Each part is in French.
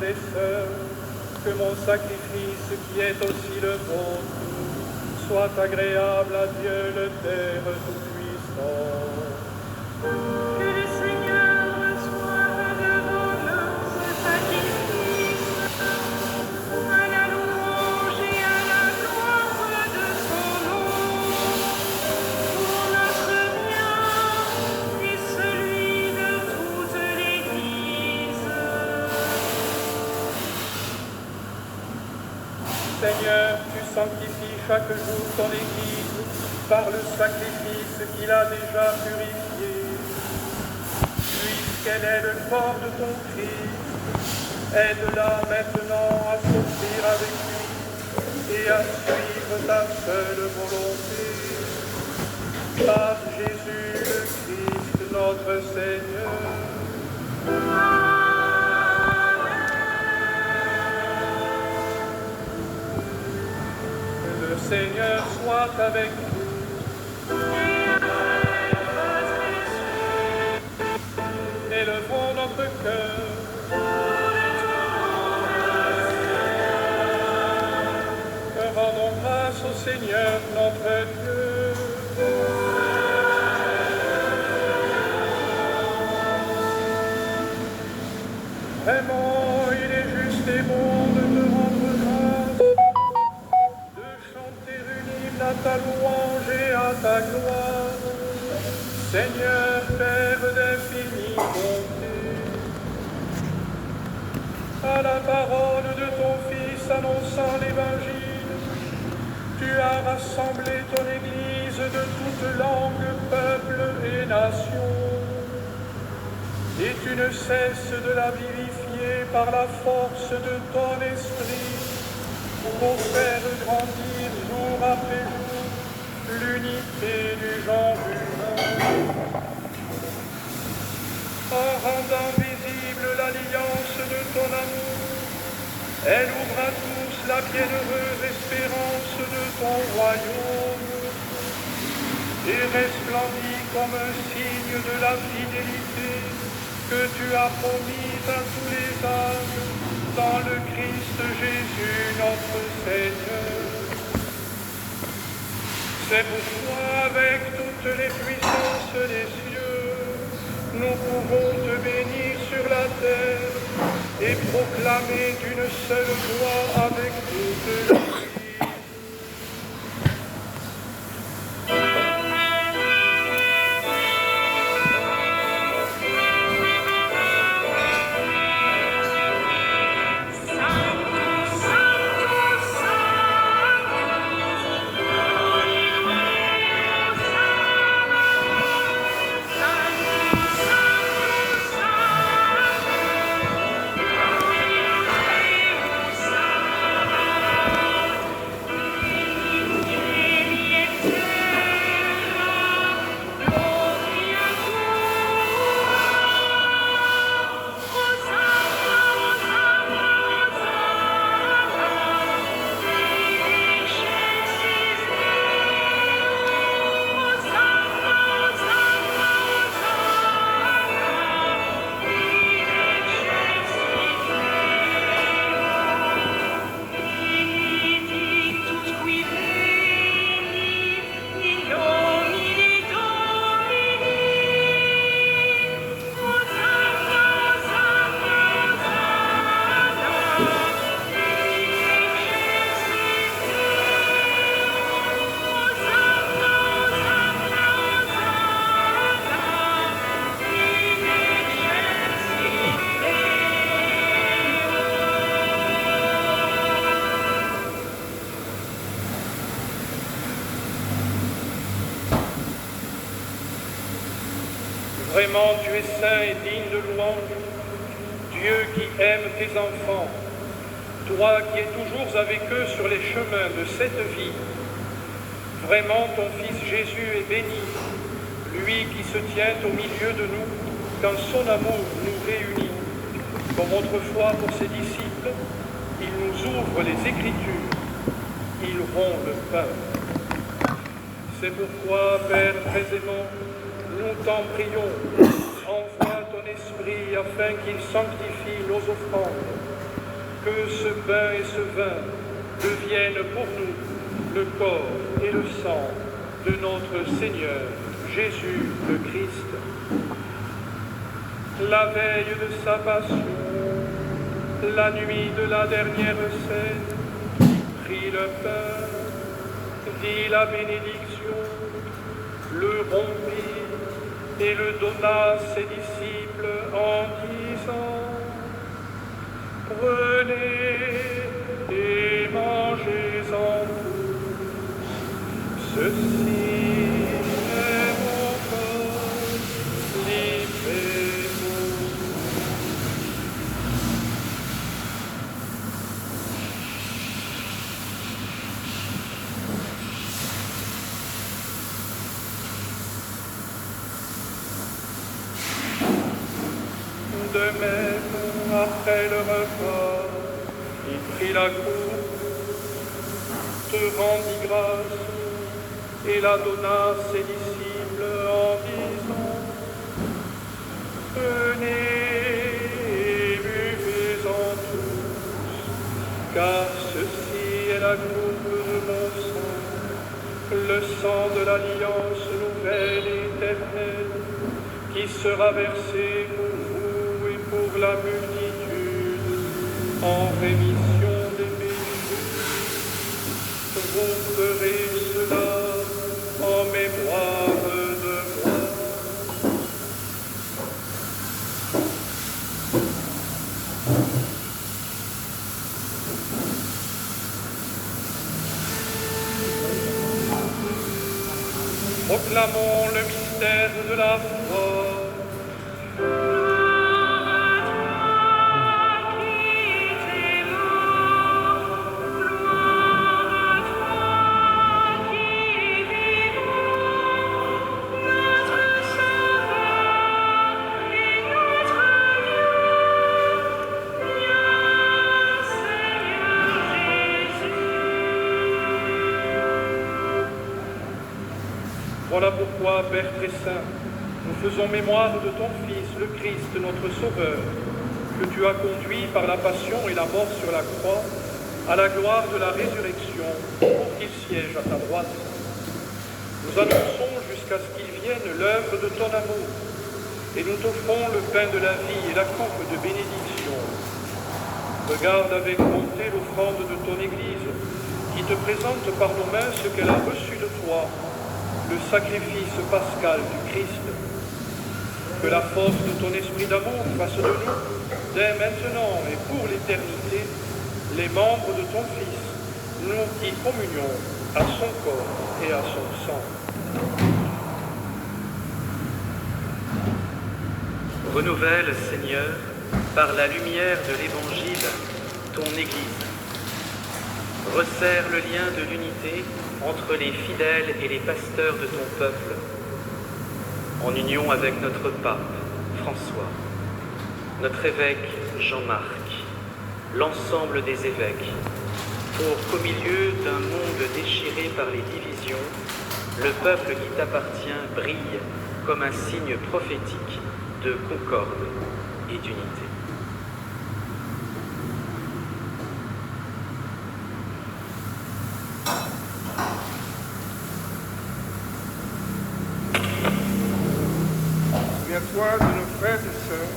et sœurs, que mon sacrifice qui est aussi le vôtre soit agréable à Dieu le Père Tout-Puissant. Que le Seigneur reçoive de vos mains ce sacrifice, à la louange et à la gloire de son nom, pour notre bien et celui de toute l'Église. Seigneur, tu sanctifies chaque jour ton Église par le sacrifice qu'il a déjà purifié. Puisqu'elle est le corps de ton Christ, aide-la maintenant à s'offrir avec lui et à suivre ta seule volonté. Par Jésus le Christ, notre Seigneur. Le Seigneur soit avec vous. Élevons notre cœur. Rendons grâce au Seigneur notre Dieu. Vraiment, il est juste et bon de te rendre grâce, de chanter une hymne à ta louange et à ta gloire. Seigneur, Père d'infinie bonté, à la parole de ton Fils annonçant l'Évangile, tu as rassemblé ton Église de toutes langues, peuples et nations, et tu ne cesses de la vivifier par la force de ton esprit, pour faire grandir jour après jour l'unité du genre humain, en rendant visible l'alliance de ton amour. Elle ouvre à tous la bienheureuse espérance de ton royaume et resplendit comme un signe de la fidélité que tu as promise à tous les âges dans le Christ Jésus notre Seigneur. C'est pourquoi avec toutes les puissances des cieux, nous pouvons te bénir sur la terre et proclamer d'une seule voix avec toute l'Église. Vraiment, tu es saint et digne de louange, Dieu qui aime tes enfants, toi qui es toujours avec eux sur les chemins de cette vie. Vraiment, ton Fils Jésus est béni, lui qui se tient au milieu de nous quand son amour nous réunit. Comme autrefois pour ses disciples, il nous ouvre les Écritures, il rompt le pain. C'est pourquoi, Père très aimant, nous t'en prions, envoie ton esprit afin qu'il sanctifie nos offrandes que ce pain et ce vin deviennent pour nous le corps et le sang de notre Seigneur Jésus le Christ. La veille de sa passion, la nuit de la dernière scène, il prit le pain, dit la bénédiction, le rompit et le donna à ses disciples en disant: prenez et mangez-en tous, ceci est mon corps livré pour vous. De même, après le repas, il prit la coupe, te rendit grâce et la donna à ses disciples en disant: prenez et buvez-en tous, car ceci est la coupe de mon sang, le sang de l'alliance nouvelle et éternelle, qui sera versé pour vous et pour la multitude en rémission des péchés. Vous ferez cela en mémoire de moi. Proclamons le mystère de la foi. Voilà pourquoi, Père très saint, nous faisons mémoire de ton Fils, le Christ, notre Sauveur, que tu as conduit par la passion et la mort sur la croix à la gloire de la résurrection, pour qu'il siège à ta droite. Nous annonçons jusqu'à ce qu'il vienne l'œuvre de ton amour, et nous t'offrons le pain de la vie et la coupe de bénédiction. Regarde avec bonté l'offrande de ton Église, qui te présente par nos mains ce qu'elle a reçu de toi, le sacrifice pascal du Christ. Que la force de ton esprit d'amour fasse de nous, dès maintenant et pour l'éternité, les membres de ton Fils, nous qui communions à son corps et à son sang. Renouvelle, Seigneur, par la lumière de l'Évangile, ton Église. Resserre le lien de l'unité entre les fidèles et les pasteurs de ton peuple, en union avec notre pape, François, notre évêque, Jean-Marc, l'ensemble des évêques, pour qu'au milieu d'un monde déchiré par les divisions, le peuple qui t'appartient brille comme un signe prophétique de concorde et d'unité. Souviens-toi de nos frères et sœurs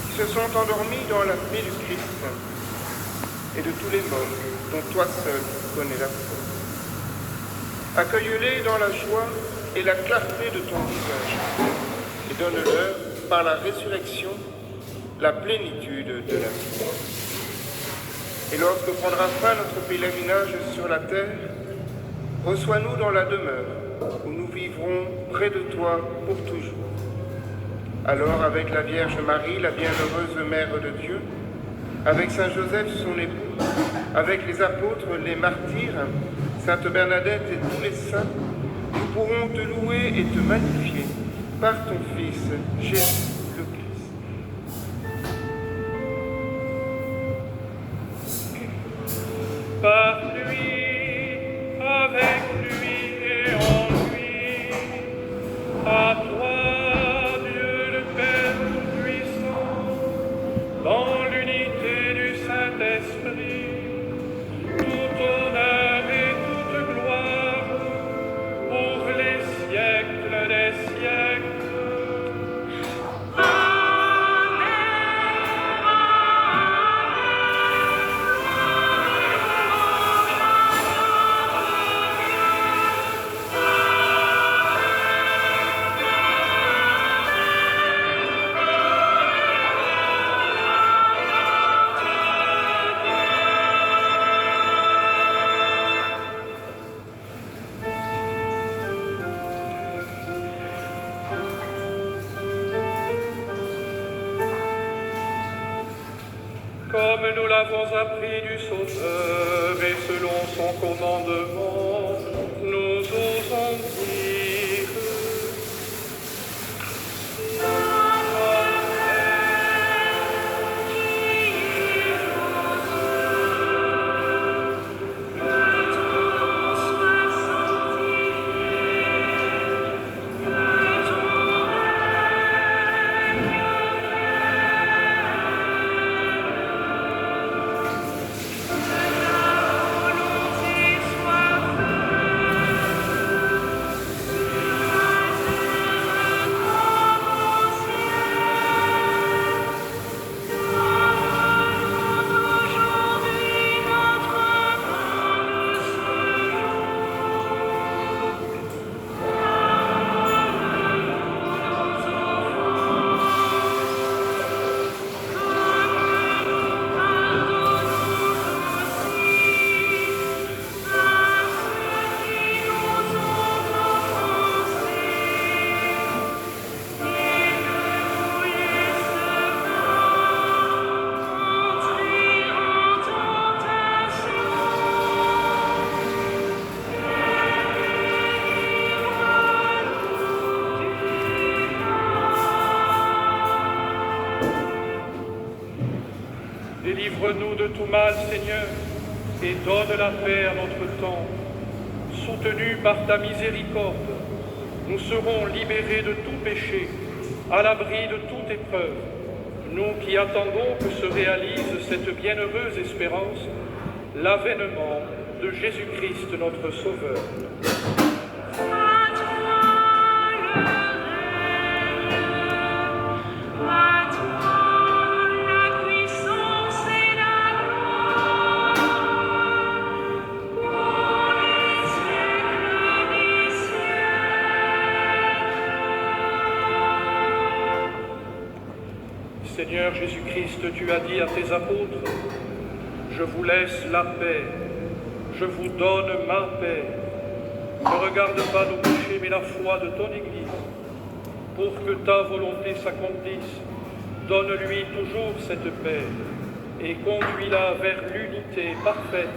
qui se sont endormis dans la paix du Christ et de tous les morts dont toi seul connais la foi. Accueille-les dans la joie et la clarté de ton visage et donne-leur, par la résurrection, la plénitude de la vie. Et lorsque prendra fin notre pèlerinage sur la terre, reçois-nous dans la demeure où nous vivrons près de toi pour toujours. Alors, avec la Vierge Marie, la bienheureuse Mère de Dieu, avec Saint Joseph, son époux, avec les apôtres, les martyrs, Sainte Bernadette et tous les saints, nous pourrons te louer et te magnifier par ton Fils, Jésus le Christ. Par lui, avec lui et en lui, à toi, Dieu le Père Tout-Puissant, dans l'unité du Saint-Esprit, Comme nous l'avons appris du Sauveur et selon son commandement, nous osons dire délivre-nous de tout mal, Seigneur, et donne la paix à notre temps. Soutenus par ta miséricorde, nous serons libérés de tout péché, à l'abri de toute épreuve. Nous qui attendons que se réalise cette bienheureuse espérance, l'avènement de Jésus-Christ notre Sauveur. Seigneur Jésus-Christ, tu as dit à tes apôtres, « Je vous laisse la paix, je vous donne ma paix. Ne regarde pas nos péchés, mais la foi de ton Église. Pour que ta volonté s'accomplisse, donne-lui toujours cette paix et conduis-la vers l'unité parfaite,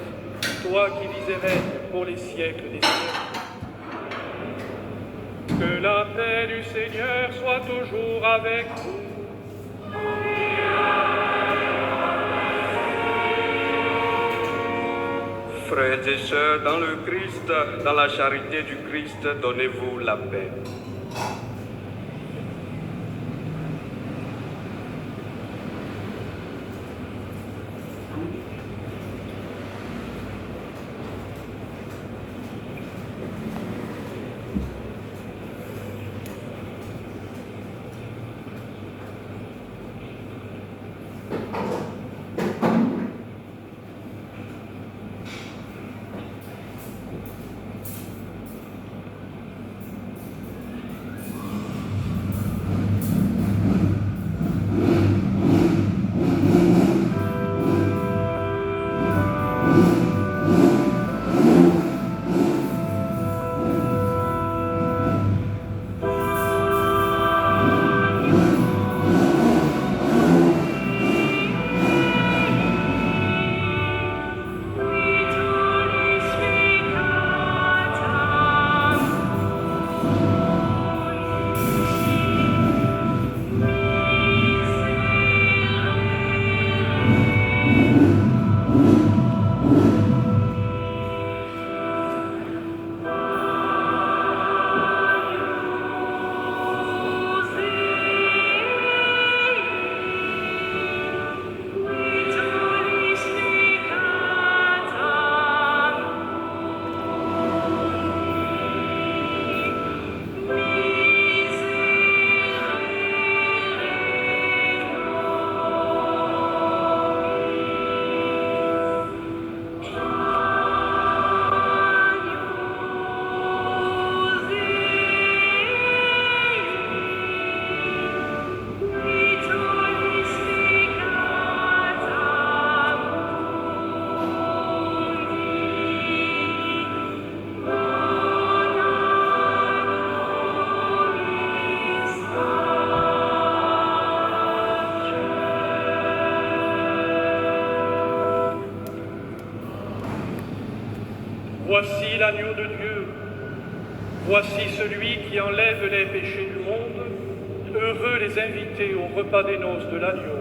toi qui vis et règnes pour les siècles des siècles. Que la paix du Seigneur soit toujours avec vous. Frères et sœurs, dans le Christ, dans la charité du Christ, donnez-vous la paix. Voici l'agneau de Dieu. Voici celui qui enlève les péchés du monde. Heureux les invités au repas des noces de l'agneau.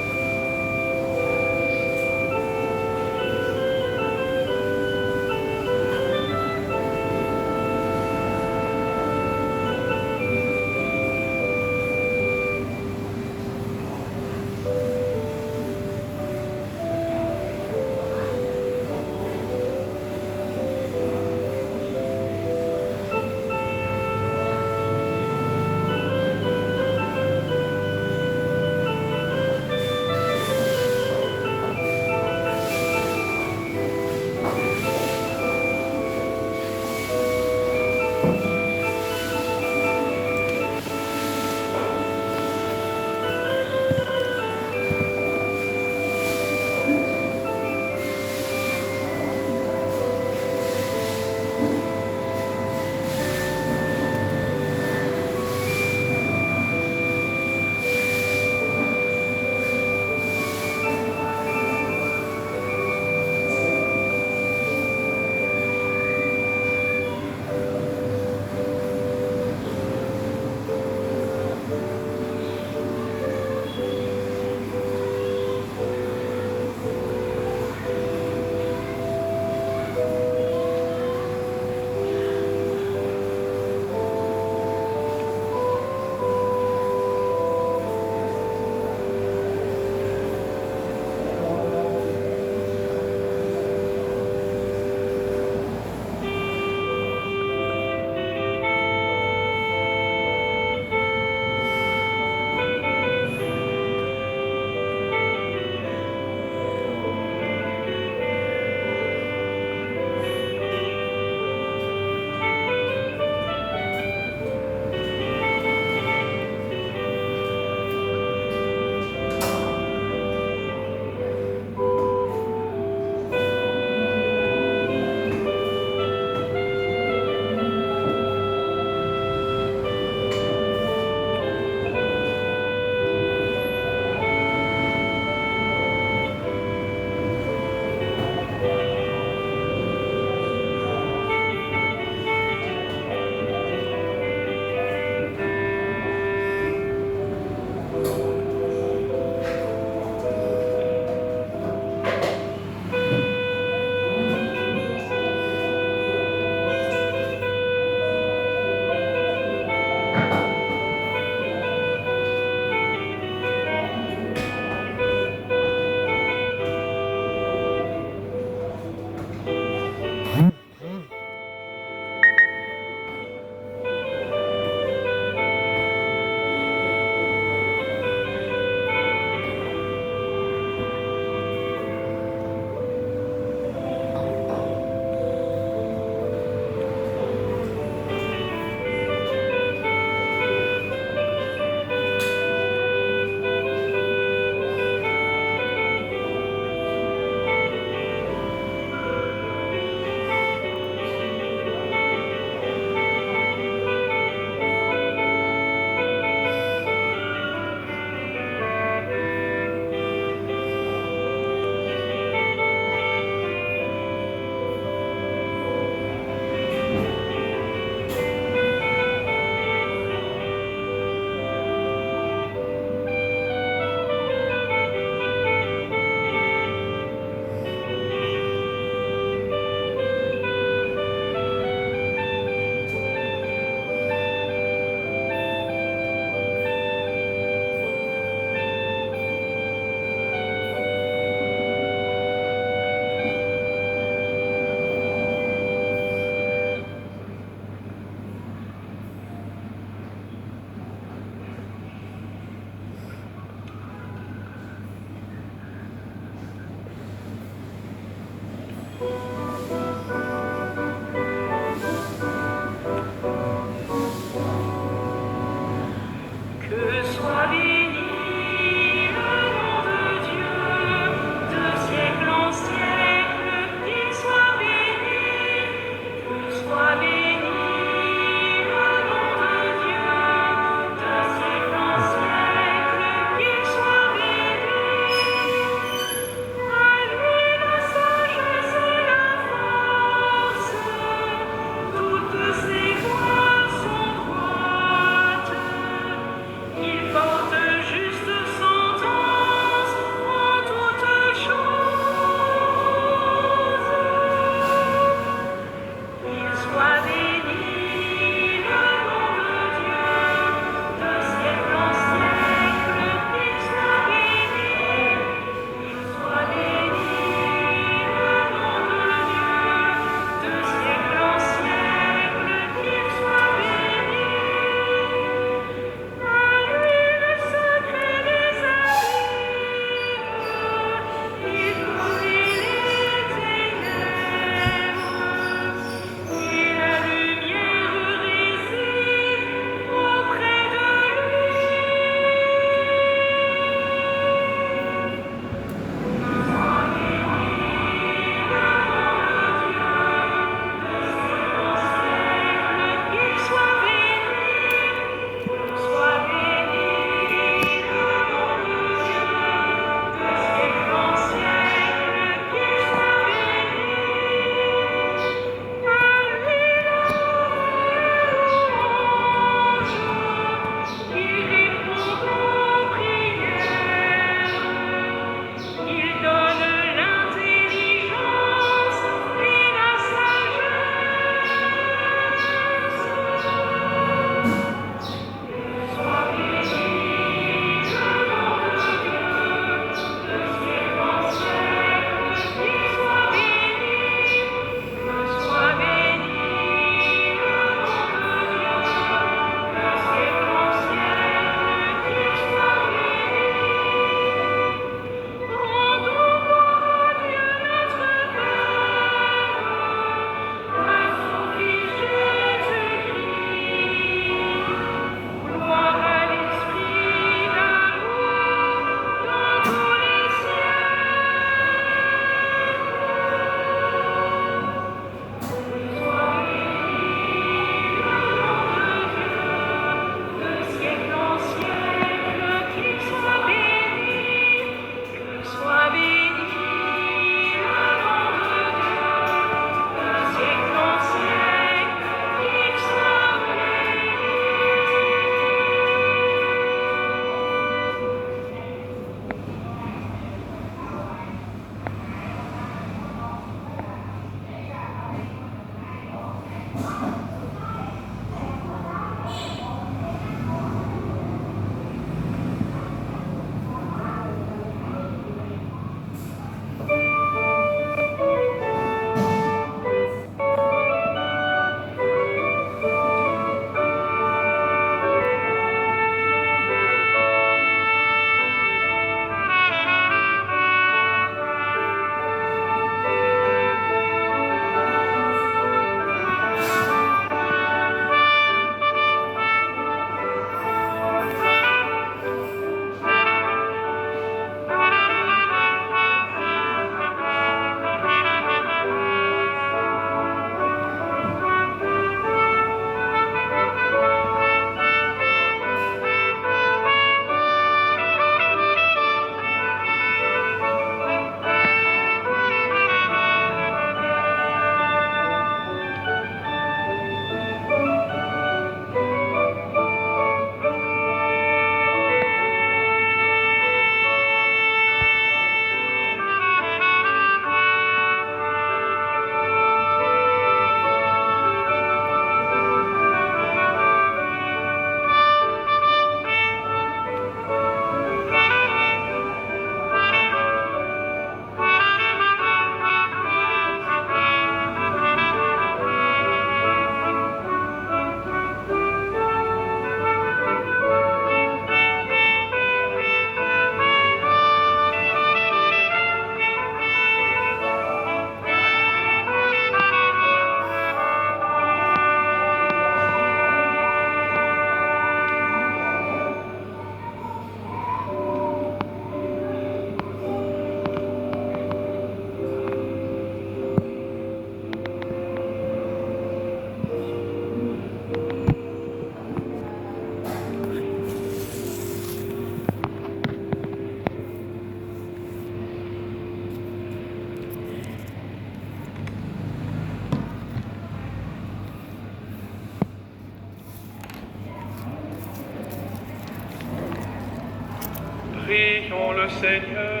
notre Seigneur.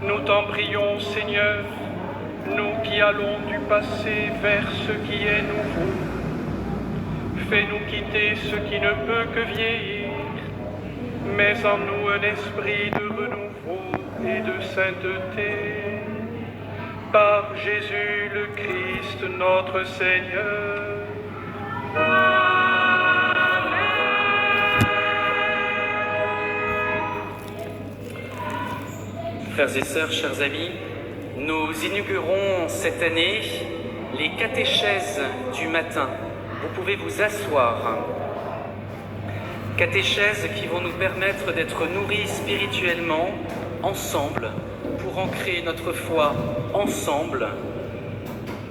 Nous t'en prions, Seigneur, nous qui allons du passé vers ce qui est nouveau. Fais-nous quitter ce qui ne peut que vieillir, mets en nous un esprit de renouveau et de sainteté. Par Jésus le Christ, notre Seigneur. Frères et sœurs, chers amis, nous inaugurons cette année les catéchèses du matin. Vous pouvez vous asseoir. Catéchèses qui vont nous permettre d'être nourris spirituellement ensemble, pour ancrer notre foi ensemble.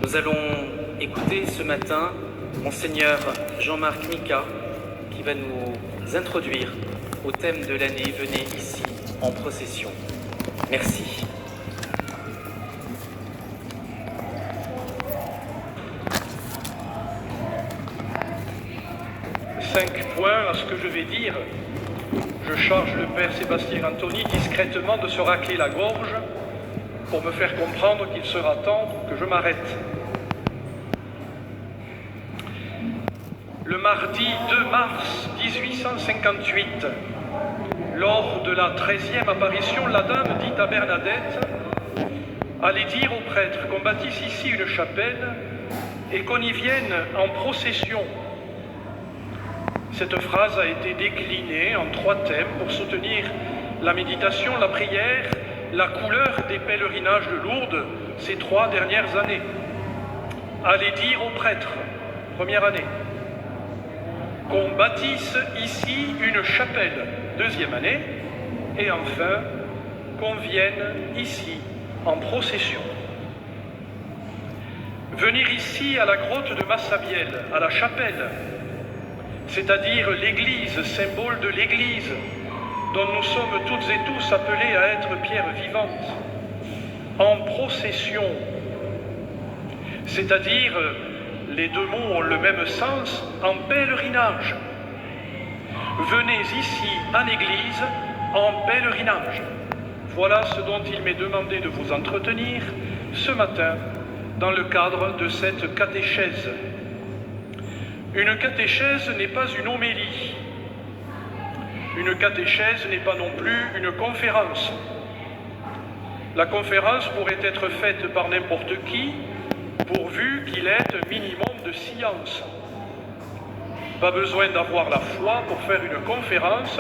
Nous allons écouter ce matin Monseigneur Jean-Marc Mika qui va nous introduire au thème de l'année « Venez ici en procession ». Merci. Cinq points à ce que je vais dire. Je charge le Père Sébastien Anthony discrètement de se racler la gorge pour me faire comprendre qu'il sera temps que je m'arrête. Le mardi 2 mars 1858, lors de la 13e apparition, la dame dit à Bernadette « Allez dire aux prêtres qu'on bâtisse ici une chapelle et qu'on y vienne en procession ». Cette phrase a été déclinée en 3 thèmes pour soutenir la méditation, la prière, la couleur des pèlerinages de Lourdes ces 3 dernières années. Allez dire aux prêtres, première année, qu'on bâtisse ici une chapelle, 2e année, et enfin, qu'on vienne ici en procession. Venir ici à la grotte de Massabielle, à la chapelle, c'est-à-dire l'Église, symbole de l'Église, dont nous sommes toutes et tous appelés à être pierre vivante, en procession, c'est-à-dire, les 2 mots ont le même sens, en pèlerinage. Venez ici en Église en pèlerinage. Voilà ce dont il m'est demandé de vous entretenir ce matin dans le cadre de cette catéchèse. Une catéchèse n'est pas une homélie. Une catéchèse n'est pas non plus une conférence. La conférence pourrait être faite par n'importe qui, pourvu qu'il ait un minimum de science. Pas besoin d'avoir la foi pour faire une conférence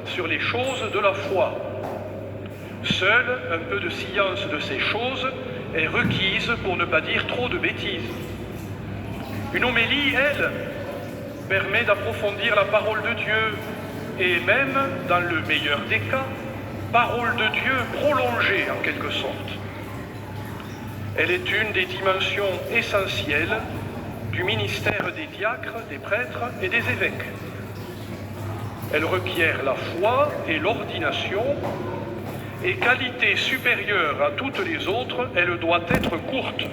sur les choses de la foi. Seul un peu de science de ces choses est requise pour ne pas dire trop de bêtises. Une homélie, elle, permet d'approfondir la parole de Dieu et même, dans le meilleur des cas, parole de Dieu prolongée en quelque sorte. Elle est une des dimensions essentielles du ministère des diacres, des prêtres et des évêques. Elle requiert la foi et l'ordination, et qualité supérieure à toutes les autres, elle doit être courte.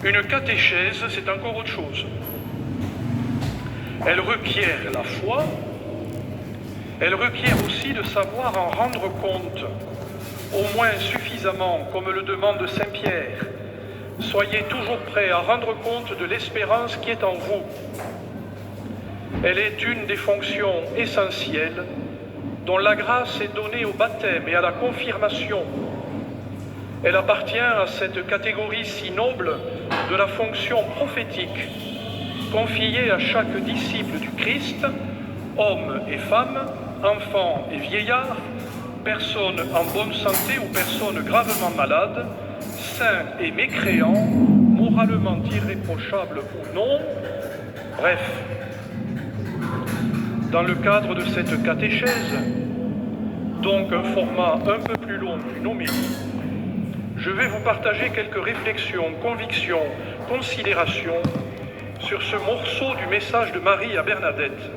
Une catéchèse, c'est encore autre chose. Elle requiert la foi, elle requiert aussi de savoir en rendre compte, au moins suffisamment, comme le demande Saint Pierre. Soyez toujours prêts à rendre compte de l'espérance qui est en vous. Elle est une des fonctions essentielles dont la grâce est donnée au baptême et à la confirmation. Elle appartient à cette catégorie si noble de la fonction prophétique, confiée à chaque disciple du Christ, hommes et femmes, enfants et vieillards, personnes en bonne santé ou personnes gravement malades, saints et mécréants, moralement irréprochables ou non, bref. Dans le cadre de cette catéchèse, donc un format un peu plus long qu'une homélie, je vais vous partager quelques réflexions, convictions, considérations sur ce morceau du message de Marie à Bernadette.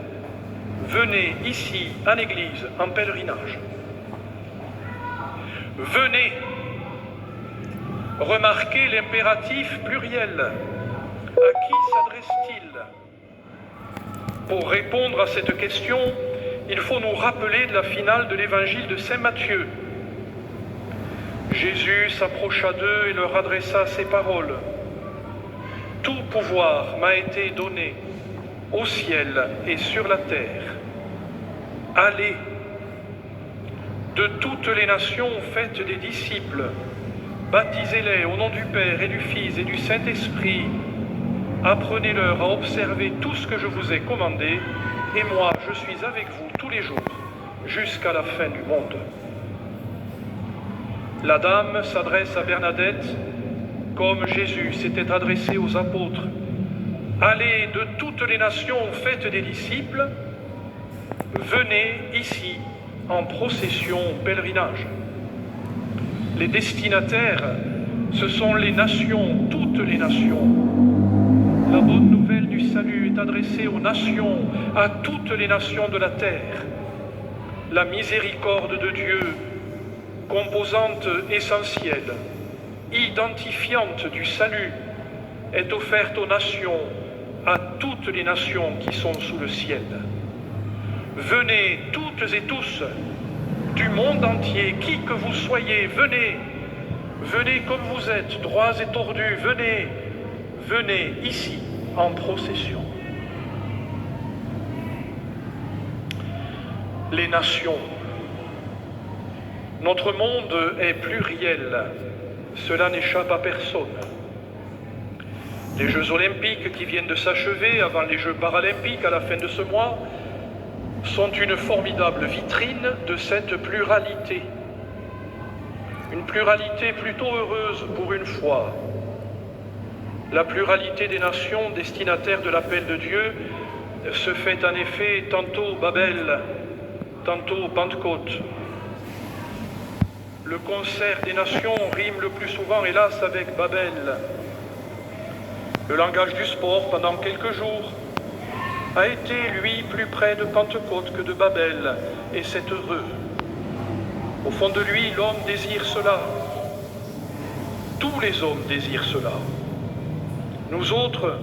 Venez ici, en Église, en pèlerinage. Venez. Remarquez l'impératif pluriel. À qui s'adresse-t-il? Pour répondre à cette question, il faut nous rappeler de la finale de l'évangile de Saint Matthieu. Jésus s'approcha d'eux et leur adressa ces paroles. « Tout pouvoir m'a été donné au ciel et sur la terre. Allez, de toutes les nations faites des disciples, baptisez-les au nom du Père et du Fils et du Saint-Esprit. Apprenez-leur à observer tout ce que je vous ai commandé, et moi je suis avec vous tous les jours, jusqu'à la fin du monde. » La dame s'adresse à Bernadette comme Jésus s'était adressé aux apôtres. « Allez de toutes les nations faites des disciples, venez ici en procession pèlerinage. » Les destinataires, ce sont les nations, toutes les nations. La bonne nouvelle du salut est adressée aux nations, à toutes les nations de la terre. La miséricorde de Dieu, composante essentielle, identifiante du salut, est offerte aux nations, à toutes les nations qui sont sous le ciel. Venez toutes et tous, du monde entier, qui que vous soyez, venez, venez comme vous êtes, droits et tordus, venez, venez ici en procession. Les nations. Notre monde est pluriel, cela n'échappe à personne. Les Jeux olympiques qui viennent de s'achever avant les Jeux paralympiques à la fin de ce mois sont une formidable vitrine de cette pluralité. Une pluralité plutôt heureuse pour une fois. La pluralité des nations destinataires de l'appel de Dieu se fait en effet tantôt Babel, tantôt Pentecôte. Le concert des nations rime le plus souvent, hélas, avec Babel. Le langage du sport, pendant quelques jours, a été, lui, plus près de Pentecôte que de Babel, et c'est heureux. Au fond de lui, l'homme désire cela. Tous les hommes désirent cela. Nous autres,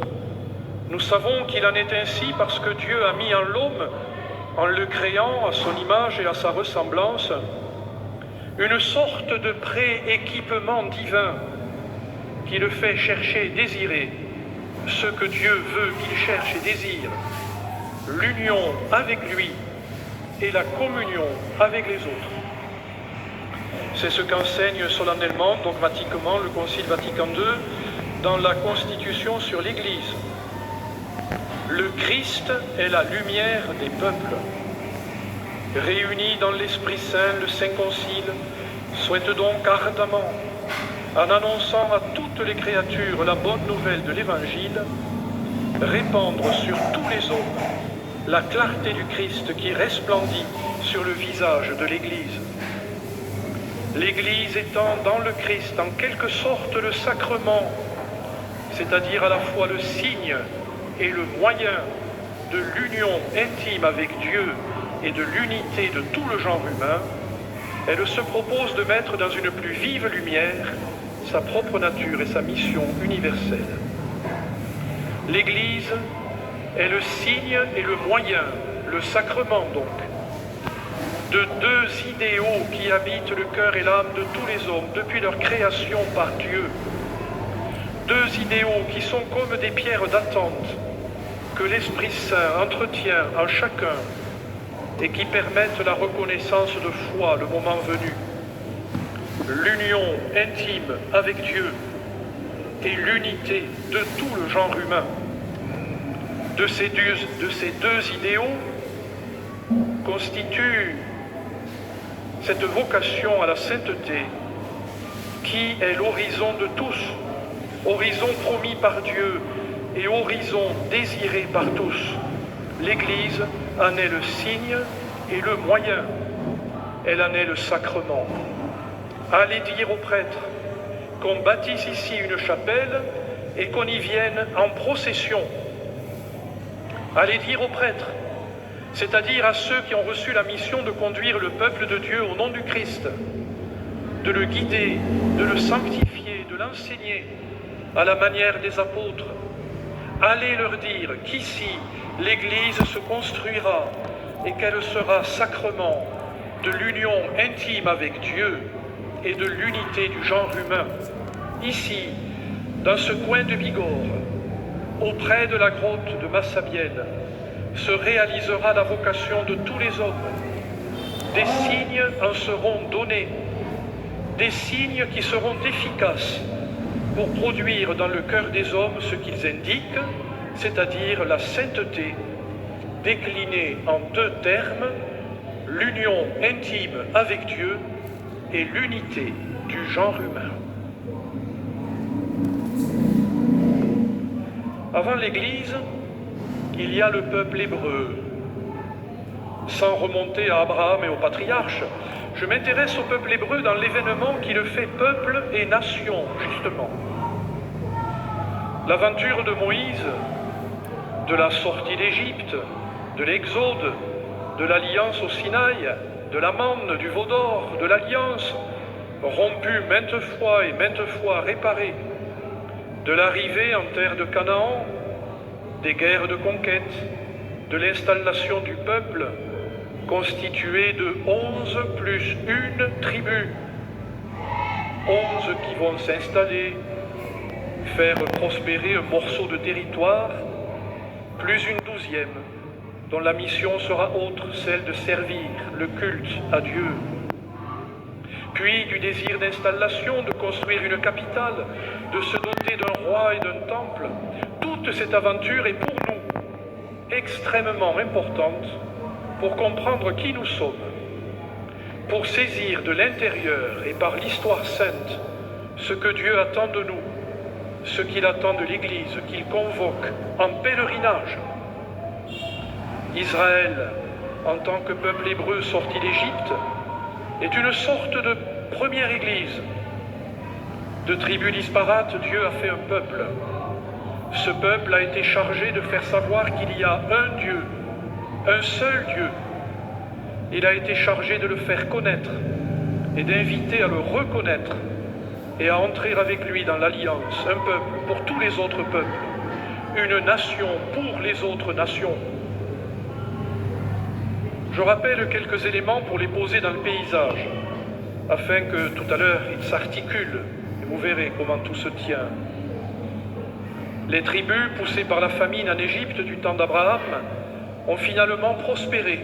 nous savons qu'il en est ainsi parce que Dieu a mis en l'homme, en le créant à son image et à sa ressemblance, une sorte de pré-équipement divin qui le fait chercher et désirer ce que Dieu veut qu'il cherche et désire, l'union avec lui et la communion avec les autres. C'est ce qu'enseigne solennellement, dogmatiquement, le Concile Vatican II dans la Constitution sur l'Église. Le Christ est la lumière des peuples. Réunis dans l'Esprit Saint, le Saint Concile souhaite donc ardemment, en annonçant à toutes les créatures la bonne nouvelle de l'Évangile, répandre sur tous les hommes la clarté du Christ qui resplendit sur le visage de l'Église. L'Église étant dans le Christ en quelque sorte le sacrement, c'est-à-dire à la fois le signe et le moyen de l'union intime avec Dieu et de l'unité de tout le genre humain, elle se propose de mettre dans une plus vive lumière sa propre nature et sa mission universelle. L'Église est le signe et le moyen, le sacrement donc, de deux idéaux qui habitent le cœur et l'âme de tous les hommes depuis leur création par Dieu. Deux idéaux qui sont comme des pierres d'attente que l'Esprit Saint entretient en chacun et qui permettent la reconnaissance de foi le moment venu. L'union intime avec Dieu et l'unité de tout le genre humain. De ces deux idéaux constitue cette vocation à la sainteté qui est l'horizon de tous, horizon promis par Dieu et horizon désiré par tous. L'Église en est le signe et le moyen. Elle en est le sacrement. Allez dire aux prêtres qu'on bâtisse ici une chapelle et qu'on y vienne en procession. Allez dire aux prêtres, c'est-à-dire à ceux qui ont reçu la mission de conduire le peuple de Dieu au nom du Christ, de le guider, de le sanctifier, de l'enseigner à la manière des apôtres. Allez leur dire qu'ici, l'Église se construira et qu'elle sera sacrement de l'union intime avec Dieu et de l'unité du genre humain. Ici, dans ce coin de Bigorre, auprès de la grotte de Massabielle, se réalisera la vocation de tous les hommes. Des signes en seront donnés, des signes qui seront efficaces pour produire dans le cœur des hommes ce qu'ils indiquent, c'est-à-dire la sainteté, déclinée en deux termes, l'union intime avec Dieu et l'unité du genre humain. Avant l'Église, il y a le peuple hébreu. Sans remonter à Abraham et aux patriarches, je m'intéresse au peuple hébreu dans l'événement qui le fait peuple et nation, justement. L'aventure de Moïse, de la sortie d'Égypte, de l'Exode, de l'alliance au Sinaï, de la manne, du veau d'or, de l'alliance, rompue maintes fois réparée, de l'arrivée en terre de Canaan, des guerres de conquête, de l'installation du peuple, constitué de 11 plus une tribu. 11 qui vont s'installer, faire prospérer un morceau de territoire, plus une 12e, dont la mission sera autre, celle de servir le culte à Dieu. Puis du désir d'installation, de construire une capitale, de se doter d'un roi et d'un temple. Toute cette aventure est pour nous extrêmement importante pour comprendre qui nous sommes, pour saisir de l'intérieur et par l'histoire sainte ce que Dieu attend de nous, ce qu'il attend de l'Église, qu'il convoque en pèlerinage. Israël, en tant que peuple hébreu sorti d'Égypte, est une sorte de première Église. De tribus disparates, Dieu a fait un peuple. Ce peuple a été chargé de faire savoir qu'il y a un Dieu, un seul Dieu. Il a été chargé de le faire connaître et d'inviter à le reconnaître et à entrer avec lui dans l'alliance, un peuple pour tous les autres peuples, une nation pour les autres nations. Je rappelle quelques éléments pour les poser dans le paysage, afin que tout à l'heure ils s'articulent, et vous verrez comment tout se tient. Les tribus, poussées par la famine en Égypte du temps d'Abraham, ont finalement prospéré.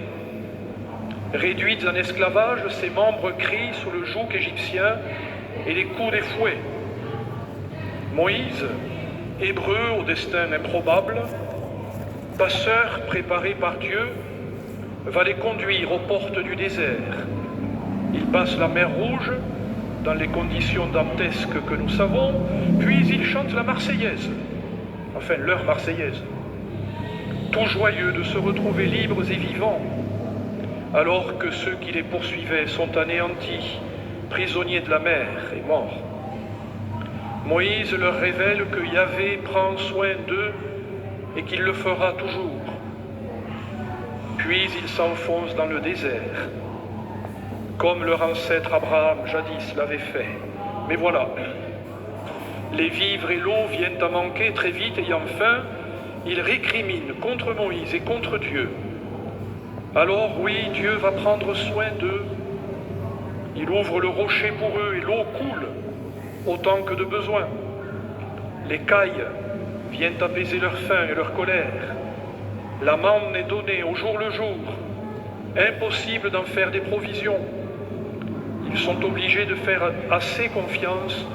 Réduites en esclavage, ses membres crient sous le joug égyptien et les coups des fouets. Moïse, hébreu au destin improbable, passeur préparé par Dieu, va les conduire aux portes du désert. Il passe la mer Rouge, dans les conditions dantesques que nous savons, puis il chante la Marseillaise, enfin leur Marseillaise, tout joyeux de se retrouver libres et vivants, alors que ceux qui les poursuivaient sont anéantis, prisonniers de la mer et morts. Moïse leur révèle que Yahvé prend soin d'eux et qu'il le fera toujours. Puis ils s'enfoncent dans le désert, comme leur ancêtre Abraham jadis l'avait fait. Mais voilà, les vivres et l'eau viennent à manquer très vite et enfin, ils récriminent contre Moïse et contre Dieu. Alors oui, Dieu va prendre soin d'eux. Il ouvre le rocher pour eux et l'eau coule autant que de besoin. Les cailles viennent apaiser leur faim et leur colère. La manne est donnée au jour le jour. Impossible d'en faire des provisions. Ils sont obligés de faire assez confiance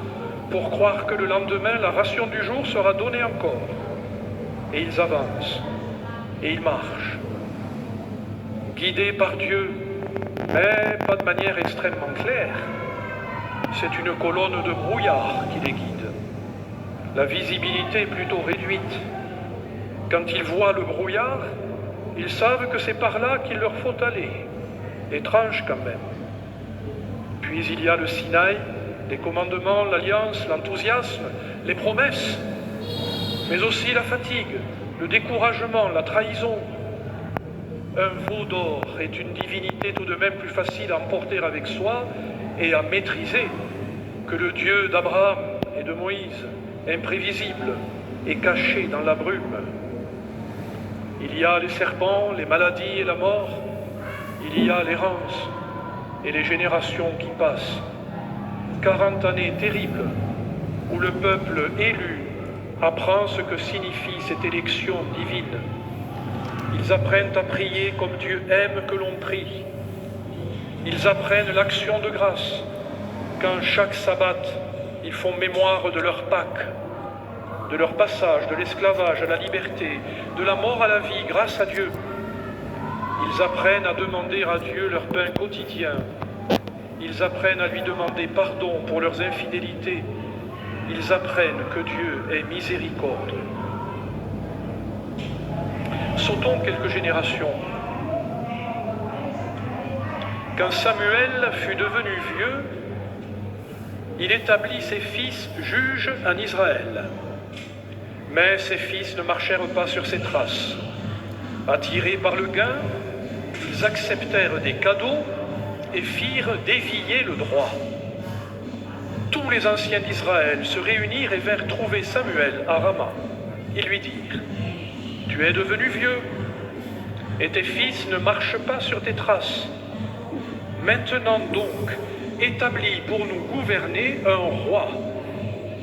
pour croire que le lendemain, la ration du jour sera donnée encore. Et ils avancent. Et ils marchent. Guidés par Dieu, mais pas de manière extrêmement claire. C'est une colonne de brouillard qui les guide. La visibilité est plutôt réduite. Quand ils voient le brouillard, ils savent que c'est par là qu'il leur faut aller. Étrange quand même. Puis il y a le Sinaï, les commandements, l'alliance, l'enthousiasme, les promesses, mais aussi la fatigue, le découragement, la trahison. Un veau d'or est une divinité tout de même plus facile à emporter avec soi et à maîtriser que le Dieu d'Abraham et de Moïse, imprévisible et caché dans la brume. Il y a les serpents, les maladies et la mort. Il y a l'errance et les générations qui passent. 40 années terribles où le peuple élu apprend ce que signifie cette élection divine. Ils apprennent à prier comme Dieu aime que l'on prie. Ils apprennent l'action de grâce quand chaque sabbat ils font mémoire de leur Pâques, de leur passage de l'esclavage à la liberté, de la mort à la vie grâce à Dieu. Ils apprennent à demander à Dieu leur pain quotidien. Ils apprennent à lui demander pardon pour leurs infidélités. Ils apprennent que Dieu est miséricorde. Sautons quelques générations. Quand Samuel fut devenu vieux, il établit ses fils juges en Israël. Mais ses fils ne marchèrent pas sur ses traces. Attirés par le gain, ils acceptèrent des cadeaux et firent dévier le droit. Tous les anciens d'Israël se réunirent et vinrent trouver Samuel à Rama. Ils lui dirent : « Tu es devenu vieux, et tes fils ne marchent pas sur tes traces. Maintenant donc, établis pour nous gouverner un roi,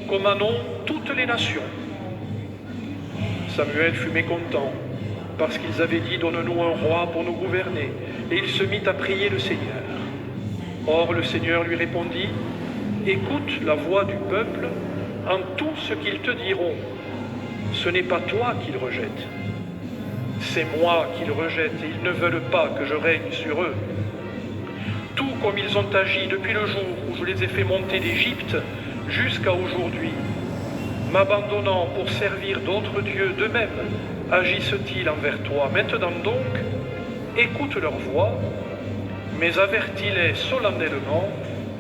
comme en ont toutes les nations. » Samuel fut mécontent, parce qu'ils avaient dit « Donne-nous un roi pour nous gouverner », et il se mit à prier le Seigneur. Or le Seigneur lui répondit : « Écoute la voix du peuple en tout ce qu'ils te diront. Ce n'est pas toi qu'ils rejettent. C'est moi qu'ils rejettent, et ils ne veulent pas que je règne sur eux. Tout comme ils ont agi depuis le jour où je les ai fait monter d'Égypte jusqu'à aujourd'hui, m'abandonnant pour servir d'autres dieux, de même agissent-ils envers toi. Maintenant donc, écoute leur voix, mais avertis-les solennellement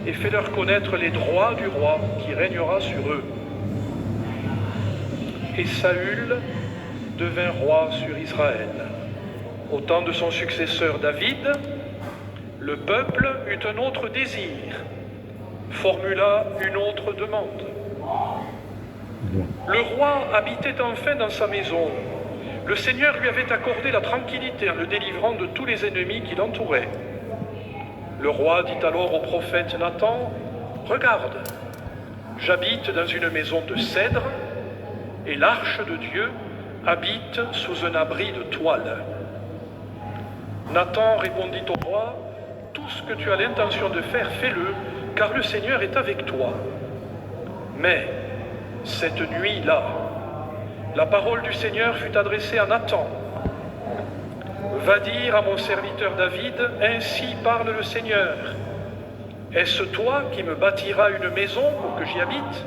et fais-leur connaître les droits du roi qui régnera sur eux. » Et Saül devint roi sur Israël. Au temps de son successeur David, le peuple eut un autre désir, formula une autre demande. Le roi habitait enfin dans sa maison. Le Seigneur lui avait accordé la tranquillité en le délivrant de tous les ennemis qui l'entouraient. Le roi dit alors au prophète Nathan : « Regarde, j'habite dans une maison de cèdre, et l'arche de Dieu habite sous un abri de toile. » Nathan répondit au roi : « Tout ce que tu as l'intention de faire, fais-le, car le Seigneur est avec toi. » Mais cette nuit-là, la parole du Seigneur fut adressée à Nathan. « Va dire à mon serviteur David, ainsi parle le Seigneur. Est-ce toi qui me bâtiras une maison pour que j'y habite ?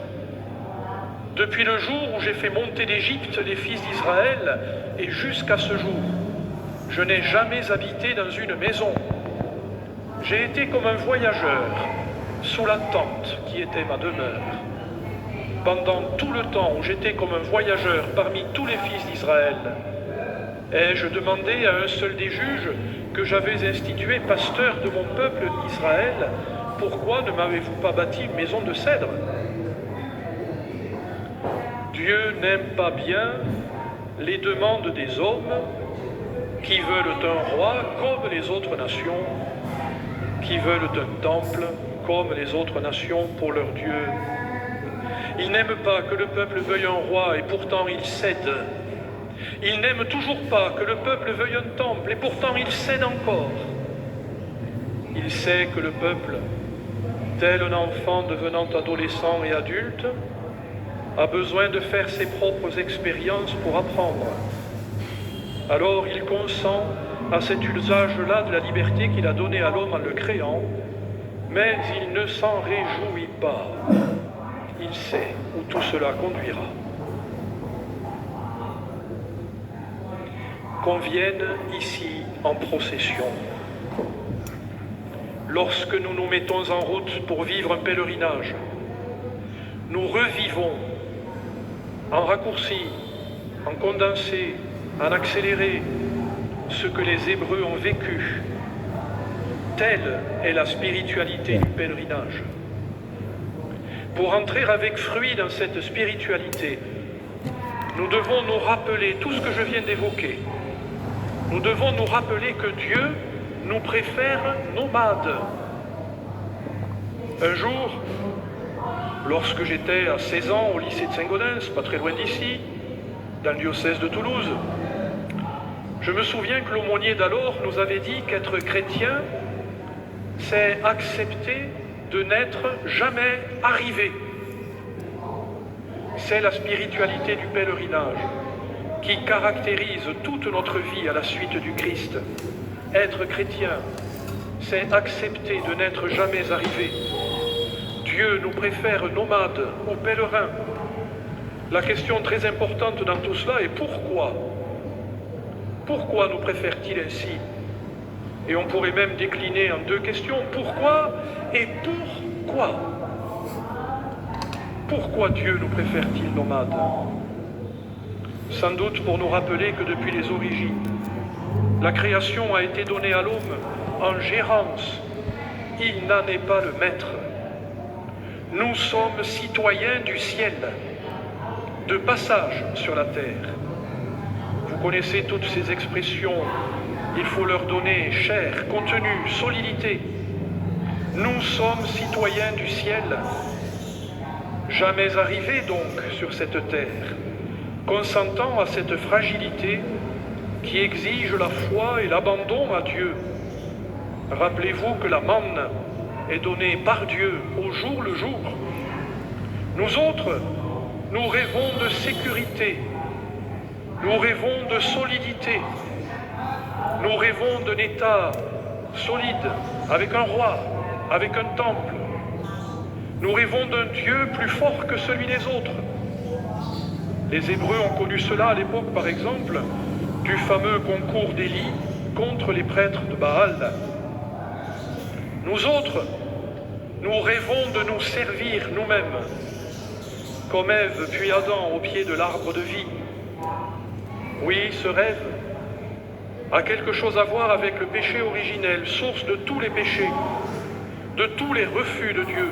Depuis le jour où j'ai fait monter d'Égypte les fils d'Israël, et jusqu'à ce jour, je n'ai jamais habité dans une maison. J'ai été comme un voyageur sous la tente qui était ma demeure. Pendant tout le temps où j'étais comme un voyageur parmi tous les fils d'Israël, ai-je demandé à un seul des juges que j'avais institué pasteur de mon peuple Israël, pourquoi ne m'avez-vous pas bâti une maison de cèdre ? Dieu n'aime pas bien les demandes des hommes qui veulent un roi comme les autres nations, qui veulent un temple comme les autres nations pour leur Dieu. Il n'aime pas que le peuple veuille un roi et pourtant il cède. Il n'aime toujours pas que le peuple veuille un temple et pourtant il cède encore. Il sait que le peuple, tel un enfant devenant adolescent et adulte, a besoin de faire ses propres expériences pour apprendre. Alors il consent à cet usage-là de la liberté qu'il a donnée à l'homme en le créant, mais il ne s'en réjouit pas. Il sait où tout cela conduira. Qu'on vienne ici en procession. Lorsque nous nous mettons en route pour vivre un pèlerinage, nous revivons en raccourci, en condensé, en accéléré, ce que les Hébreux ont vécu. Telle est la spiritualité du pèlerinage. Pour entrer avec fruit dans cette spiritualité, nous devons nous rappeler tout ce que je viens d'évoquer. nous devons nous rappeler que Dieu nous préfère nomades. Un jour, lorsque j'étais à 16 ans au lycée de Saint-Gaudens, pas très loin d'ici, dans le diocèse de Toulouse, je me souviens que l'aumônier d'alors nous avait dit qu'être chrétien, c'est accepter de n'être jamais arrivé. C'est la spiritualité du pèlerinage qui caractérise toute notre vie à la suite du Christ. Être chrétien, c'est accepter de n'être jamais arrivé. Dieu nous préfère nomades ou pèlerins. La question très importante dans tout cela est pourquoi ? Pourquoi nous préfère-t-il ainsi ? Et on pourrait même décliner en deux questions, pourquoi et pourquoi ? Pourquoi Dieu nous préfère-t-il nomades ? Sans doute pour nous rappeler que depuis les origines, la création a été donnée à l'homme en gérance. Il n'en est pas le maître. Nous sommes citoyens du ciel, de passage sur la terre. Vous connaissez toutes ces expressions. Il faut leur donner chair, contenu, solidité. Nous sommes citoyens du ciel, jamais arrivés donc sur cette terre, consentant à cette fragilité qui exige la foi et l'abandon à Dieu. Rappelez-vous que la manne est donnée par Dieu au jour le jour. Nous autres, nous rêvons de sécurité, nous rêvons de solidité, nous rêvons d'un État solide, avec un roi, avec un temple. Nous rêvons d'un Dieu plus fort que celui des autres. Les Hébreux ont connu cela à l'époque, par exemple, du fameux concours d'Élie contre les prêtres de Baal. Nous autres, nous rêvons de nous servir nous-mêmes, comme Ève puis Adam au pied de l'arbre de vie. Oui, ce rêve a quelque chose à voir avec le péché originel, source de tous les péchés, de tous les refus de Dieu,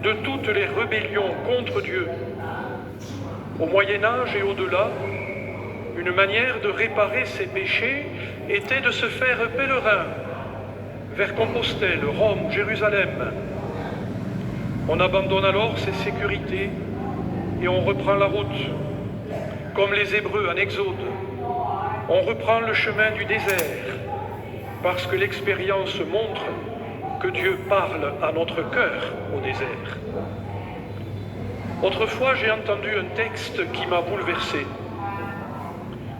de toutes les rébellions contre Dieu. Au Moyen-Âge et au-delà, une manière de réparer ces péchés était de se faire pèlerin vers Compostelle, Rome, Jérusalem. On abandonne alors ses sécurités et on reprend la route, comme les Hébreux en Exode. On reprend le chemin du désert, parce que l'expérience montre que Dieu parle à notre cœur au désert. Autrefois, j'ai entendu un texte qui m'a bouleversé.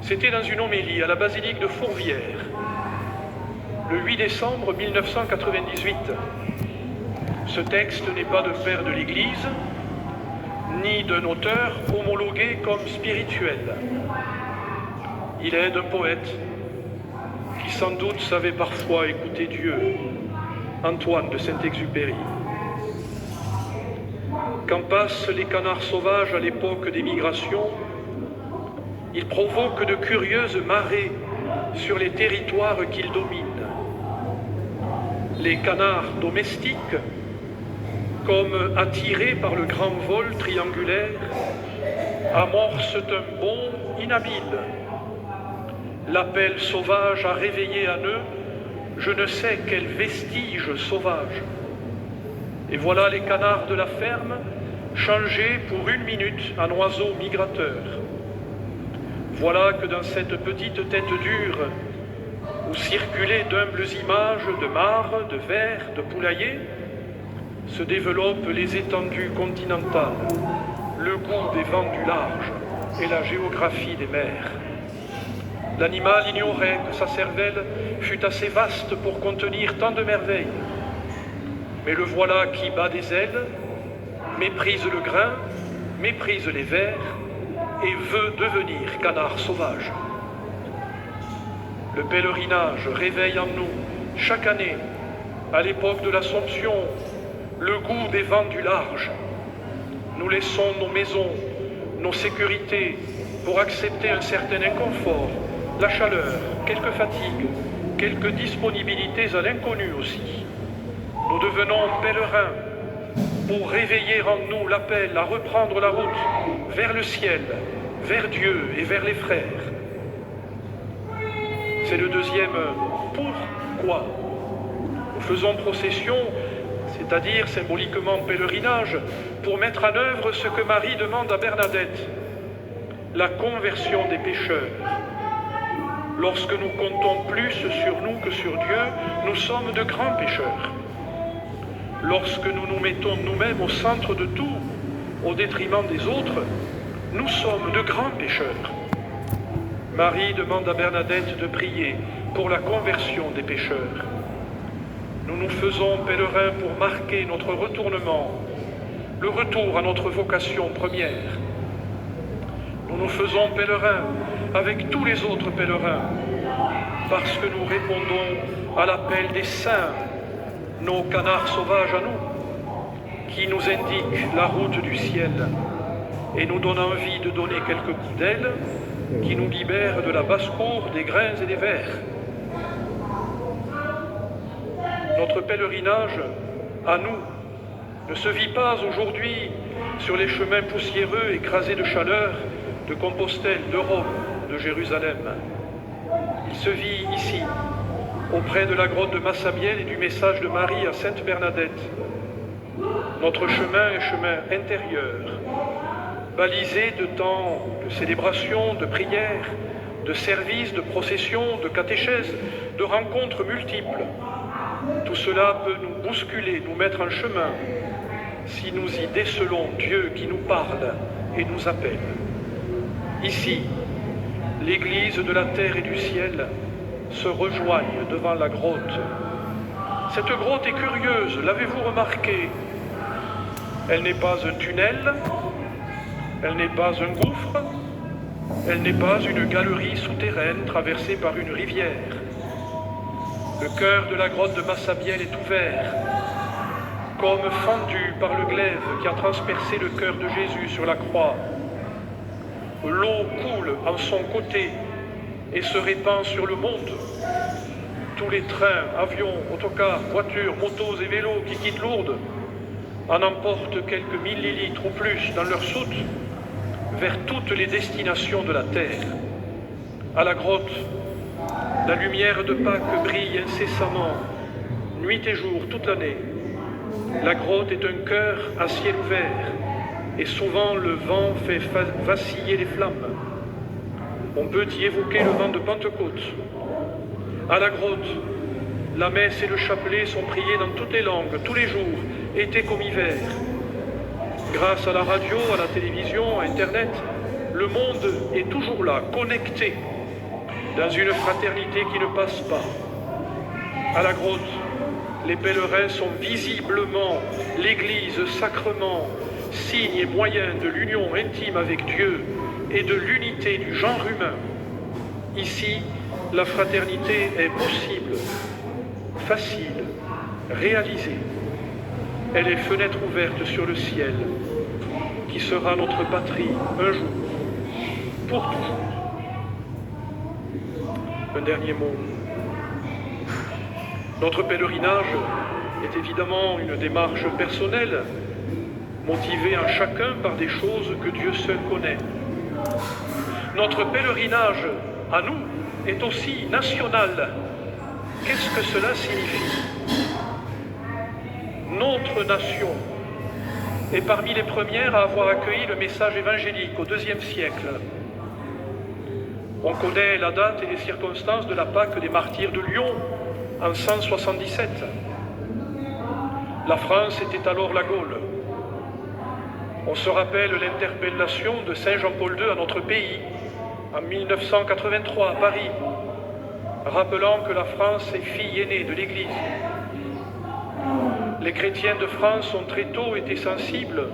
C'était dans une homélie à la basilique de Fourvière, le 8 décembre 1998. Ce texte n'est pas de père de l'Église, ni d'un auteur homologué comme spirituel. Il est d'un poète qui sans doute savait parfois écouter Dieu, Antoine de Saint-Exupéry. Quand passent les canards sauvages à l'époque des migrations, ils provoquent de curieuses marées sur les territoires qu'ils dominent. Les canards domestiques, comme attirés par le grand vol triangulaire, amorcent un bond inhabile. L'appel sauvage a réveillé en eux je ne sais quel vestige sauvage. Et voilà les canards de la ferme changés pour une minute en oiseaux migrateurs. Voilà que dans cette petite tête dure, où circulaient d'humbles images de mares, de vers, de poulaillers, se développent les étendues continentales, le goût des vents du large et la géographie des mers. L'animal ignorait que sa cervelle fût assez vaste pour contenir tant de merveilles. Mais le voilà qui bat des ailes, méprise le grain, méprise les vers et veut devenir canard sauvage. Le pèlerinage réveille en nous, chaque année, à l'époque de l'Assomption, le goût des vents du large. Nous laissons nos maisons, nos sécurités, pour accepter un certain inconfort, la chaleur, quelques fatigues, quelques disponibilités à l'inconnu aussi. Nous devenons pèlerins pour réveiller en nous l'appel à reprendre la route vers le ciel, vers Dieu et vers les frères. C'est le deuxième pourquoi. Nous faisons procession, c'est-à-dire symboliquement pèlerinage, pour mettre en œuvre ce que Marie demande à Bernadette, la conversion des pécheurs. Lorsque nous comptons plus sur nous que sur Dieu, nous sommes de grands pécheurs. Lorsque nous nous mettons nous-mêmes au centre de tout, au détriment des autres, nous sommes de grands pécheurs. Marie demande à Bernadette de prier pour la conversion des pécheurs. Nous nous faisons pèlerins pour marquer notre retournement, le retour à notre vocation première. Nous nous faisons pèlerins avec tous les autres pèlerins, parce que nous répondons à l'appel des saints, nos canards sauvages à nous, qui nous indiquent la route du ciel et nous donnent envie de donner quelques coups d'aile qui nous libèrent de la basse-cour des grains et des vers. Notre pèlerinage, à nous, ne se vit pas aujourd'hui sur les chemins poussiéreux écrasés de chaleur de Compostelle, de Rome, de Jérusalem. Il se vit ici, auprès de la grotte de Massabielle et du message de Marie à Sainte Bernadette. Notre chemin est chemin intérieur, balisé de temps de célébration, de prière, de services, de processions, de catéchèses, de rencontres multiples. Tout cela peut nous bousculer, nous mettre en chemin, si nous y décelons Dieu qui nous parle et nous appelle. Ici, l'Église de la terre et du ciel se rejoignent devant la grotte. Cette grotte est curieuse, l'avez-vous remarqué? Elle n'est pas un tunnel, elle n'est pas un gouffre, elle n'est pas une galerie souterraine traversée par une rivière. Le cœur de la grotte de Massabielle est ouvert, comme fendu par le glaive qui a transpercé le cœur de Jésus sur la croix. L'eau coule en son côté et se répand sur le monde. Tous les trains, avions, autocars, voitures, motos et vélos qui quittent Lourdes en emportent quelques millilitres ou plus dans leur soute vers toutes les destinations de la terre. À la grotte, la lumière de Pâques brille incessamment, nuit et jour, toute l'année. La grotte est un cœur à ciel ouvert, et souvent le vent fait vaciller les flammes. On peut y évoquer le vent de Pentecôte. À la grotte, la messe et le chapelet sont priés dans toutes les langues, tous les jours, été comme hiver. Grâce à la radio, à la télévision, à Internet, le monde est toujours là, connecté, dans une fraternité qui ne passe pas. À la grotte, les pèlerins sont visiblement l'Église, sacrement, signe et moyen de l'union intime avec Dieu et de l'unité du genre humain. Ici, la fraternité est possible, facile, réalisée. Elle est fenêtre ouverte sur le ciel, qui sera notre patrie un jour, pour toujours. Un dernier mot. Notre pèlerinage est évidemment une démarche personnelle, motivée en chacun par des choses que Dieu seul connaît. Notre pèlerinage, à nous, est aussi national. Qu'est-ce que cela signifie? Notre nation est parmi les premières à avoir accueilli le message évangélique au IIe siècle. On connaît la date et les circonstances de la Pâque des martyrs de Lyon en 177. La France était alors la Gaule. On se rappelle l'interpellation de Saint Jean-Paul II à notre pays en 1983 à Paris, rappelant que la France est fille aînée de l'Église. Les chrétiens de France ont très tôt été sensibles,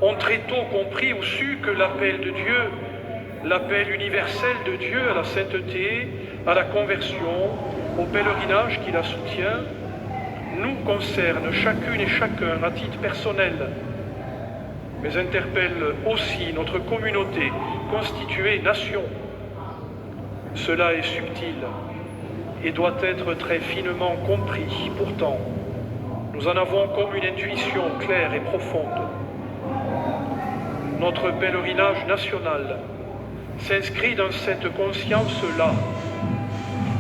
ont très tôt compris ou su que l'appel de Dieu, l'appel universel de Dieu à la sainteté, à la conversion, au pèlerinage qui la soutient, nous concerne chacune et chacun à titre personnel, mais interpelle aussi notre communauté constituée nation. Cela est subtil et doit être très finement compris. Pourtant, nous en avons comme une intuition claire et profonde. Notre pèlerinage national s'inscrit dans cette conscience-là.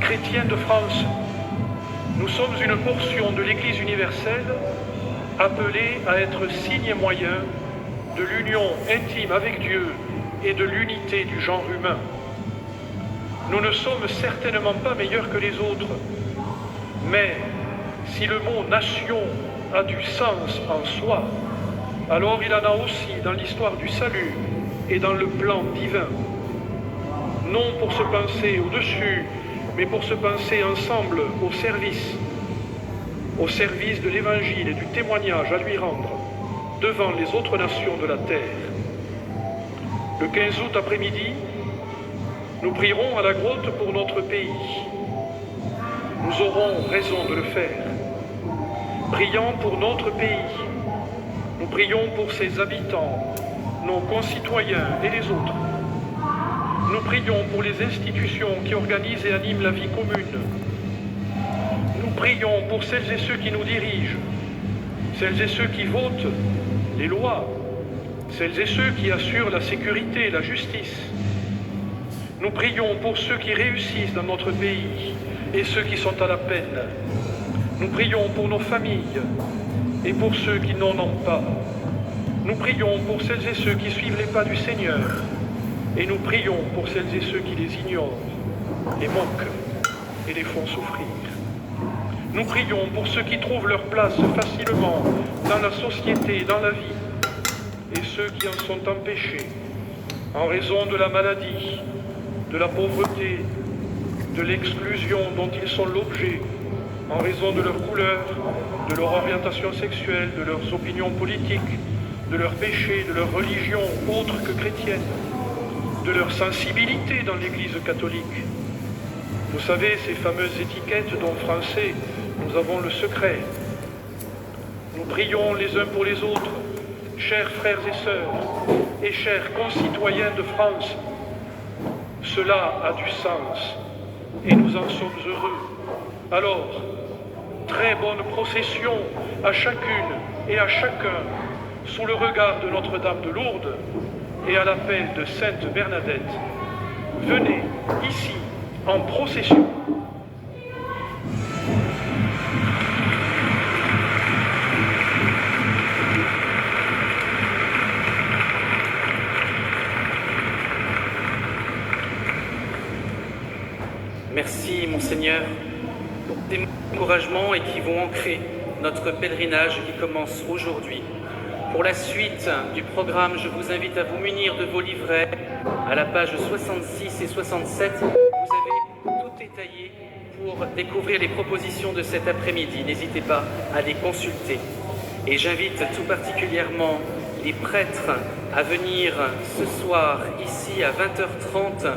chrétiens de France. Nous sommes une portion de l'Église universelle appelée à être signe et moyen de l'union intime avec Dieu et de l'unité du genre humain. Nous ne sommes certainement pas meilleurs que les autres, mais si le mot nation a du sens en soi, alors il en a aussi dans l'histoire du salut et dans le plan divin. Non pour se penser au-dessus, mais pour se penser ensemble au service de l'Évangile et du témoignage à lui rendre devant les autres nations de la terre. Le 15 août après-midi, nous prierons à la grotte pour notre pays. Nous aurons raison de le faire. Prions pour notre pays. Nous prions pour ses habitants, nos concitoyens et les autres. Nous prions pour les institutions qui organisent et animent la vie commune. Nous prions pour celles et ceux qui nous dirigent, celles et ceux qui votent les lois, celles et ceux qui assurent la sécurité et la justice. Nous prions pour ceux qui réussissent dans notre pays et ceux qui sont à la peine. Nous prions pour nos familles et pour ceux qui n'en ont pas. Nous prions pour celles et ceux qui suivent les pas du Seigneur. Et nous prions pour celles et ceux qui les ignorent, les moquent et les font souffrir. Nous prions pour ceux qui trouvent leur place facilement dans la société et dans la vie, et ceux qui en sont empêchés en raison de la maladie, de la pauvreté, de l'exclusion dont ils sont l'objet, en raison de leur couleur, de leur orientation sexuelle, de leurs opinions politiques, de leurs péchés, de leur religion autre que chrétienne, de leur sensibilité dans l'Église catholique. Vous savez, ces fameuses étiquettes dont Français, nous avons le secret. Nous prions les uns pour les autres, chers frères et sœurs, et chers concitoyens de France. Cela a du sens, et nous en sommes heureux. Alors, très bonne procession à chacune et à chacun, sous le regard de Notre-Dame de Lourdes, et à l'appel de Sainte Bernadette, venez ici en procession. Merci, Monseigneur, pour tes encouragements et qui vont ancrer notre pèlerinage qui commence aujourd'hui. Pour la suite du programme, je vous invite à vous munir de vos livrets. À la page 66 et 67, vous avez tout détaillé pour découvrir les propositions de cet après-midi. N'hésitez pas à les consulter. Et j'invite tout particulièrement les prêtres à venir ce soir, ici à 20h30,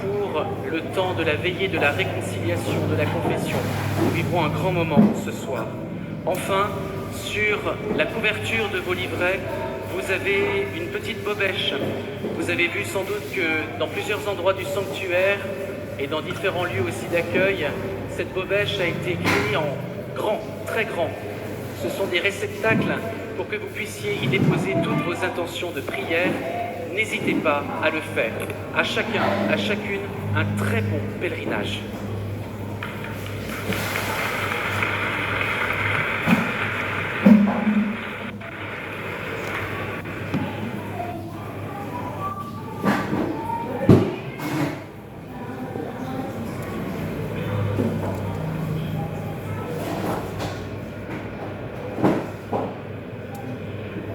pour le temps de la veillée de la réconciliation, de la confession. Nous vivrons un grand moment ce soir. Enfin, sur la couverture de vos livrets, vous avez une petite bobèche. Vous avez vu sans doute que dans plusieurs endroits du sanctuaire et dans différents lieux aussi d'accueil, cette bobèche a été écrite en grand, très grand. Ce sont des réceptacles pour que vous puissiez y déposer toutes vos intentions de prière. N'hésitez pas à le faire. À chacun, à chacune, un très bon pèlerinage.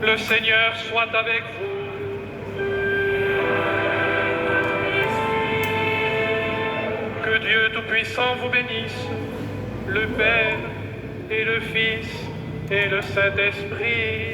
Le Seigneur soit avec vous. Que Dieu Tout-Puissant vous bénisse, le Père et le Fils et le Saint-Esprit.